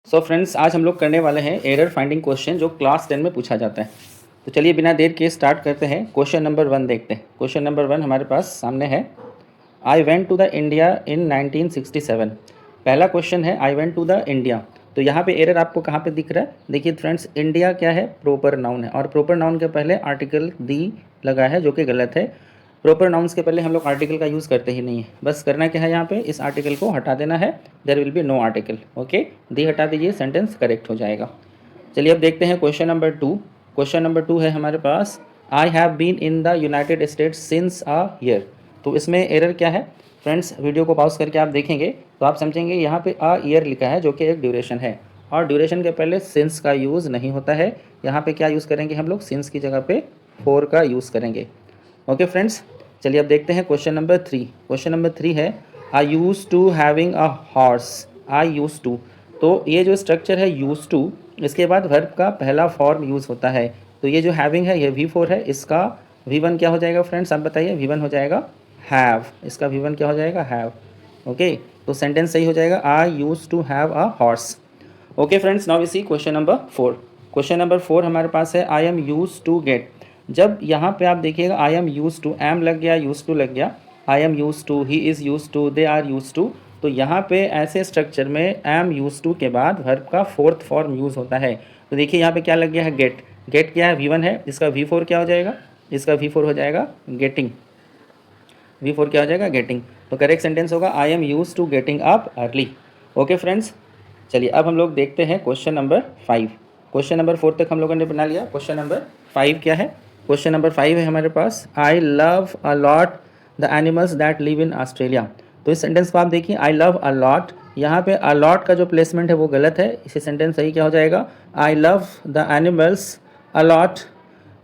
So friends, आज हम लोग करने वाले हैं एरर फाइंडिंग क्वेश्चन जो क्लास 10 में पूछा जाता है। तो चलिए बिना देर के स्टार्ट करते हैं। क्वेश्चन नंबर 1 देखते हैं। क्वेश्चन नंबर 1 हमारे पास सामने है। I went to the India in 1967। पहला क्वेश्चन है I went to the India. तो यहाँ पे एरर आपको कहाँ पे दिख रहा है? देखिए फ्रेंड्स, इंडिया क्या है? प्रॉपर नाउन है और प्रॉपर नाउन के पहले आर्टिकल दी लगा है जो कि गलत है। प्रॉपर नाउन्स के पहले हम लोग आर्टिकल का यूज़ करते ही नहीं है। बस करना क्या है, यहाँ पे इस आर्टिकल को हटा देना है। There will be no article. Okay, the हटा दीजिए, सेंटेंस करेक्ट हो जाएगा। चलिए अब देखते हैं क्वेश्चन नंबर 2। क्वेश्चन नंबर 2 है हमारे पास, I have been in the United States since a year. तो इसमें एरर क्या है फ्रेंड्स? वीडियो को पॉज करके आप देखेंगे तो आप समझेंगे यहाँ पे अ ईयर लिखा है जो कि एक ड्यूरेशन है और ड्यूरेशन के पहले सिंस का यूज़ नहीं होता है। यहाँ पे क्या यूज़ करेंगे हम लोग? सिंस की जगह पे फोर का यूज़ करेंगे। ओके फ्रेंड्स, चलिए अब देखते हैं क्वेश्चन नंबर 3। क्वेश्चन नंबर 3 है, I use to having a horse. I use to, तो ये जो स्ट्रक्चर है यूज़ टू, इसके बाद वर्ब का पहला फॉर्म यूज़ होता है। तो ये जो हैविंग है ये V4 है, इसका V1 क्या हो जाएगा फ्रेंड्स? आप बताइए। V1 हो जाएगा हैव। इसका V1 क्या हो जाएगा? हैव। ओके, तो सेंटेंस सही हो जाएगा, I use to have a horse. Okay friends, now we see question number 4। Question number 4 हमारे पास है, I am use to get. जब यहाँ पे आप देखिएगा I am use to, am लग गया, यूज़ टू लग गया, I am use to, he is use to, they are use to, तो यहाँ पे ऐसे स्ट्रक्चर में एम यूज़ टू के बाद वर्ब का फोर्थ फॉर्म यूज़ होता है। तो देखिए यहाँ पे क्या लग गया है? गेट। गेट क्या है? V1 है, इसका V4 क्या हो जाएगा? इसका V4 हो जाएगा गेटिंग। V4 क्या हो जाएगा? गेटिंग। तो करेक्ट सेंटेंस होगा, I am use to getting up early. Okay friends, चलिए अब हम लोग देखते हैं क्वेश्चन नंबर 5। क्वेश्चन नंबर 4 तक हम लोगों ने बना लिया। क्वेश्चन नंबर 5 क्या है? क्वेश्चन नंबर 5 है हमारे पास, I love a lot the animals that live in Australia. तो इस सेंटेंस को आप देखिए, आई लव अ लॉट, यहाँ पे अ लॉट का जो प्लेसमेंट है वो गलत है। इसे सेंटेंस सही क्या हो जाएगा? I love the animals a lot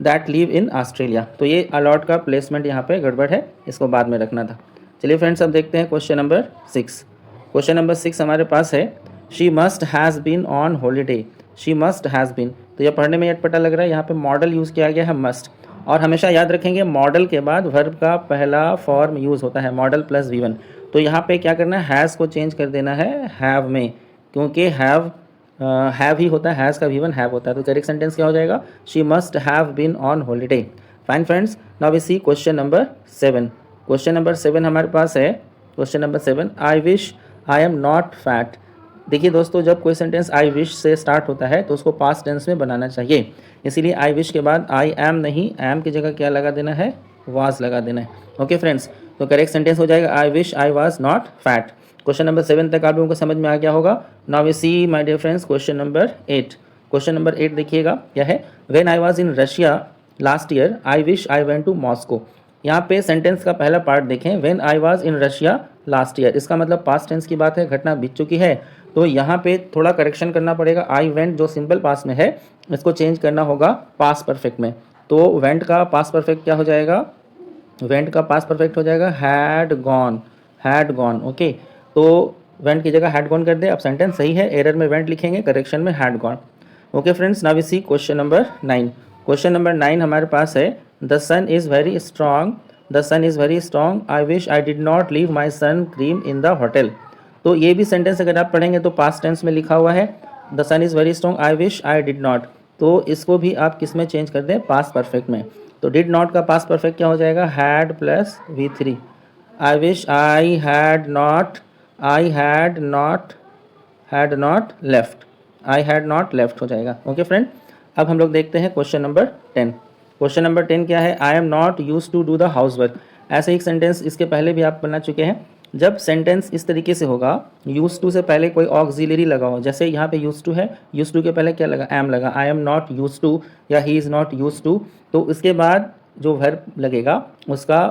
that live in Australia. तो ये अलॉट का प्लेसमेंट यहाँ पे गड़बड़ है, इसको बाद में रखना था। चलिए फ्रेंड्स, अब देखते हैं क्वेश्चन नंबर 6। क्वेश्चन नंबर 6 हमारे पास है, she must has been on holiday. She must has been, तो यह पढ़ने में अटपटा लग रहा है, यहाँ पे मॉडल यूज़ किया गया है मस्ट। और हमेशा याद रखेंगे मॉडल के बाद वर्ब का पहला फॉर्म यूज़ होता है, मॉडल प्लस V1। तो यहाँ पे क्या करना है? हैज़ को चेंज कर देना है हैव में, क्योंकि हैव ही होता है, हैज़ का V1 हैव होता है। तो करेक्ट सेंटेंस क्या हो जाएगा? She must have been on holiday. Fine friends, now we see question number 7। Question number 7 हमारे पास है। Question number 7, I wish I am not fat. देखिए दोस्तों, जब कोई सेंटेंस आई विश से स्टार्ट होता है तो उसको पास्ट टेंस में बनाना चाहिए, इसीलिए आई विश के बाद आई एम नहीं, एम की जगह क्या लगा देना है? वाज लगा देना है। ओके फ्रेंड्स, तो करेक्ट सेंटेंस हो जाएगा, आई wish I was not fat. Question number 7 तक आप लोगों को समझ में आ गया होगा। Now we see my dear friends question number 8। Question number 8 देखिएगा क्या है, when I was in Russia last year I wish I went to Moscow. यहाँ पे सेंटेंस का पहला पार्ट देखें, when I was in Russia last year, इसका मतलब पास्ट टेंस की बात है, घटना बीत चुकी है। तो यहाँ पे थोड़ा करेक्शन करना पड़ेगा, आई वेंट जो सिंपल पास्ट में है इसको चेंज करना होगा पास्ट परफेक्ट में। तो वेंट का पास्ट परफेक्ट क्या हो जाएगा? वेंट का पास्ट परफेक्ट हो जाएगा had gone. Had gone. Okay, तो वेंट की जगह हैड गॉन कर दे। अब सेंटेंस सही है, एरर में वेंट लिखेंगे, करेक्शन में had gone. Okay friends, now we see question number 9। Question number 9 हमारे पास है, the sun is very strong. The sun is very strong, I wish I did not leave my sun cream in the hotel. तो ये भी sentence अगर आप पढ़ेंगे तो पास्ट टेंस में लिखा हुआ है, the sun is very strong, I wish I did not. तो इसको भी आप किस में चेंज कर दें? पास्ट परफेक्ट में। तो डिड नॉट का पास्ट परफेक्ट क्या हो जाएगा? Had plus V3। I wish I had not, I had not left, I had not left हो जाएगा। ओके फ्रेंड, अब हम लोग देखते हैं क्वेश्चन नंबर 10। क्वेश्चन नंबर 10 क्या है, I am not use to do the house work. ऐसे एक सेंटेंस इसके पहले भी आप बना चुके हैं। जब सेंटेंस इस तरीके से होगा, यूज टू से पहले कोई ऑक्सिलरी लगा हो, जैसे यहाँ पे यूज टू है, यूज टू के पहले क्या लगा? एम लगा, I am not use to या he is not use to, तो इसके बाद जो वर्ब लगेगा उसका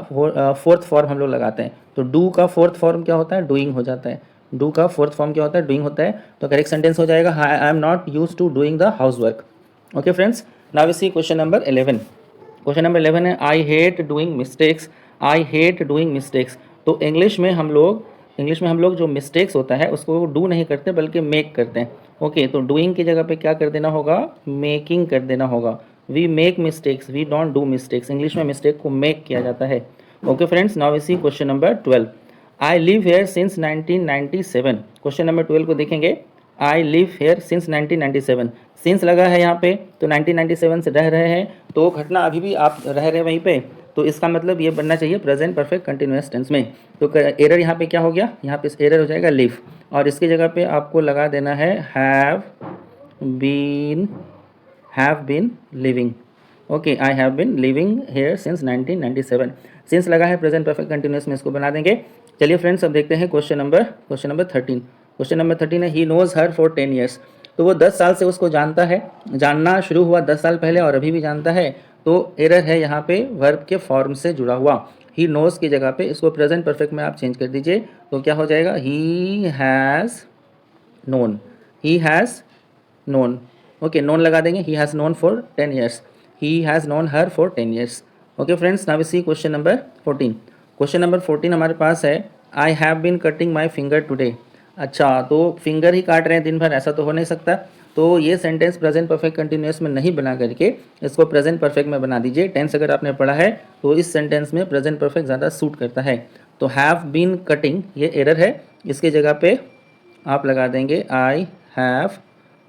फोर्थ फॉर्म हम लोग लगाते हैं। तो डू का फोर्थ फॉर्म क्या होता है? डूइंग हो जाता है। डू का फोर्थ फॉर्म क्या होता है? डूइंग होता है। तो करेक्ट सेंटेंस हो जाएगा, I am not use to doing the house work. Okay friends, now we see question number 11। Question number 11 है, I hate doing mistakes. I hate doing mistakes, तो इंग्लिश में हम लोग जो मिस्टेक्स होता है उसको डू नहीं करते बल्कि मेक करते हैं। ओके, तो डूइंग की जगह पे क्या कर देना होगा? मेकिंग कर देना होगा। We make mistakes, we don't do mistakes. English में मिस्टेक को मेक किया जाता है। Okay friends, now we see question number 12। I live here since 1997। Question number 12 को देखेंगे, I live here since 1997। Since लगा है यहाँ पे तो 1997 से रह रहे हैं, तो घटना अभी भी आप रह रहे हैं वहीं पे, तो इसका मतलब ये बनना चाहिए प्रेजेंट परफेक्ट कंटिन्यूअस टेंस में। तो एरर यहाँ पे क्या हो गया, यहाँ पे एरर हो जाएगा लिव, और इसकी जगह पे आपको लगा देना है have been living. Okay, I have been living here since 1997। Since लगा है प्रेजेंट परफेक्ट कंटिन्यूअस में, इसको बना देंगे। चलिए फ्रेंड्स, अब देखते हैं क्वेश्चन नंबर 13। क्वेश्चन नंबर 13 है he knows her for 10 years. तो वो 10 साल से उसको जानता है, जानना शुरू हुआ 10 साल पहले और अभी भी जानता है। तो एरर है यहाँ पे वर्ब के फॉर्म से जुड़ा हुआ। ही नोज की जगह पे इसको प्रेजेंट परफेक्ट में आप चेंज कर दीजिए, तो क्या हो जाएगा, he has known. He has known. Okay, known लगा देंगे, he has known for 10 years. He has known her for 10 years. Okay friends, now we see question number 14। Question number 14 हमारे पास है I have been cutting my finger today. अच्छा, तो finger ही काट रहे हैं दिन भर, ऐसा तो हो नहीं सकता। तो ये सेंटेंस प्रेजेंट परफेक्ट कंटिन्यूअस में नहीं बना करके इसको प्रेजेंट परफेक्ट में बना दीजिए। टेंस अगर आपने पढ़ा है तो इस सेंटेंस में प्रेजेंट परफेक्ट ज़्यादा सूट करता है। तो हैव बीन कटिंग ये एरर है, इसकी जगह पे आप लगा देंगे I have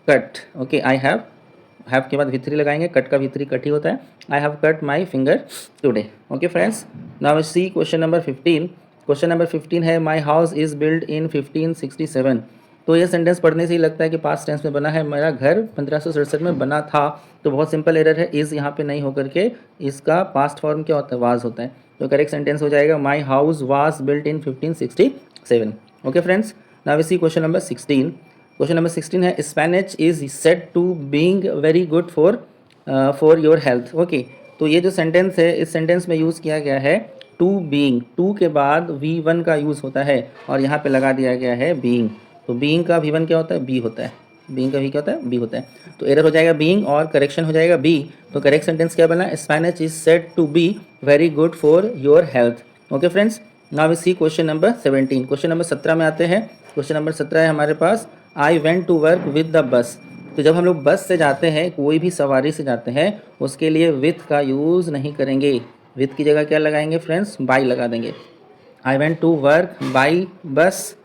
cut. Okay, I have के बाद V3 लगाएंगे, कट का V3 कट ही होता है। I have cut my finger today. Okay friends, now see question number 15। Question number 15 है my house is build in 1567। तो ये सेंटेंस पढ़ने से ही लगता है कि पास्ट टेंस में बना है, मेरा घर 1567 में बना था। तो बहुत सिंपल एरर है, इज़ यहाँ पे नहीं होकर के इसका पास्ट फॉर्म क्या होता है, वाज होता है। तो करेक्ट सेंटेंस हो जाएगा my house was built in 1567। Okay friends, now we see question number 16। Question number 16 है Spanish is said to being very good for your health. Okay, तो ये जो सेंटेंस है इस सेंटेंस में यूज़ किया गया है टू बीइंग, टू के बाद V1 का यूज़ होता है और यहाँ पे लगा दिया गया है बीइंग। तो बीइंग का V1 क्या होता है, बी होता है। बीइंग का V क्या होता है, बी होता है। तो एरर हो जाएगा बीइंग और करेक्शन हो जाएगा बी। तो करेक्ट सेंटेंस क्या बना, Spanish is said to be very good for your health. Okay friends, now we see question number 17। Question number 17 में आते हैं। क्वेश्चन नंबर 17 है हमारे पास I went to work with the bus. तो जब हम लोग बस से जाते हैं, कोई भी सवारी से जाते हैं, उसके लिए विथ का यूज़ नहीं करेंगे। विथ की जगह क्या लगाएंगे फ्रेंड्स, बाई लगा देंगे। I went to work by bus,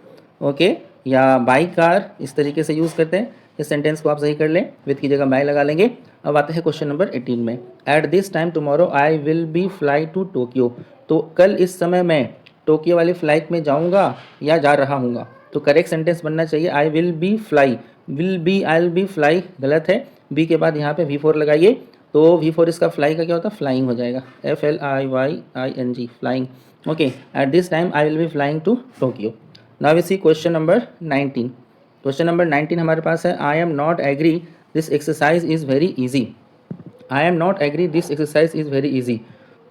okay, या बाई कार, इस तरीके से यूज़ करते हैं। इस सेंटेंस को आप सही कर लें, विथ की जगह बाई लगा लेंगे। अब आते हैं क्वेश्चन नंबर 18 में। At this time tomorrow I will be fly to Tokyo. तो कल इस समय मैं टोक्यो वाली फ्लाइट में जाऊँगा या जा रहा हूँगा। तो करेक्ट सेंटेंस बनना चाहिए I will be fly. Will be I will be fly गलत है, बी के बाद यहाँ पे V4 लगाइए। तो V4 इसका फ्लाई का क्या होता है, फ्लाइंग हो जाएगा, FLIYING flying. Okay, at this time I will be flying to Tokyo. Now we see question number 19। Question number 19 हमारे पास है I am not agree this exercise is very easy. I am not agree this exercise is very easy.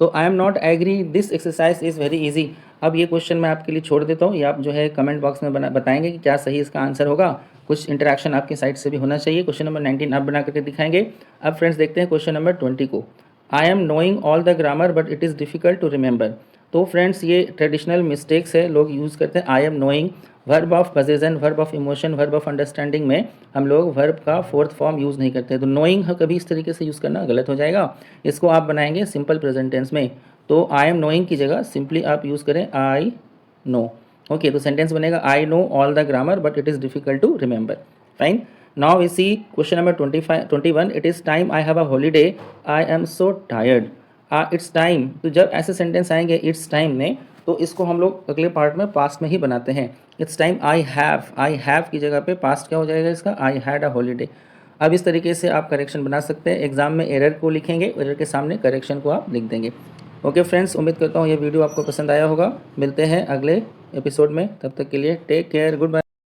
तो I am not agree this exercise is very easy. अब ये question मैं आपके लिए छोड़ देता हूँ, ये आप जो है कमेंट बॉक्स में बताएंगे कि क्या सही इसका आंसर होगा। कुछ इंटरेक्शन आपकी साइड से भी होना चाहिए। क्वेश्चन नंबर 19 आप बना करके दिखाएंगे। अब फ्रेंड्स देखते हैं क्वेश्चन नंबर 20 को। I am knowing all the grammar but it is difficult to remember. तो फ्रेंड्स ये ट्रेडिशनल मिस्टेक्स है, लोग यूज़ करते हैं I am knowing verb of possession, verb of emotion, verb of understanding में हम लोग वर्ब का फोर्थ फॉर्म यूज़ नहीं करते। तो नोइंग कभी इस तरीके से यूज़ करना गलत हो जाएगा। इसको आप बनाएंगे सिंपल प्रेजेंट टेंस में। तो आई एम नोइंग की जगह सिंपली आप यूज़ करें आई नो। ओके, तो सेंटेंस बनेगा I know all the grammar but it is difficult to remember. Fine, now we see question number 21। It is time I have a holiday, I am so tired. It's time, तो जब ऐसे sentence आएंगे it's time में, तो इसको हम लोग अगले पार्ट में पास्ट में ही बनाते हैं। इट्स टाइम आई हैव की जगह पे पास्ट क्या हो जाएगा इसका, आई हैड अ हॉलीडे। अब इस तरीके से आप करेक्शन बना सकते हैं। एग्जाम में एरर को लिखेंगे, एरर के सामने करेक्शन को आप लिख देंगे। ओके फ्रेंड्स, उम्मीद करता हूँ ये वीडियो आपको पसंद आया होगा। मिलते हैं अगले एपिसोड में, तब तक के लिए टेक केयर, गुड बाय।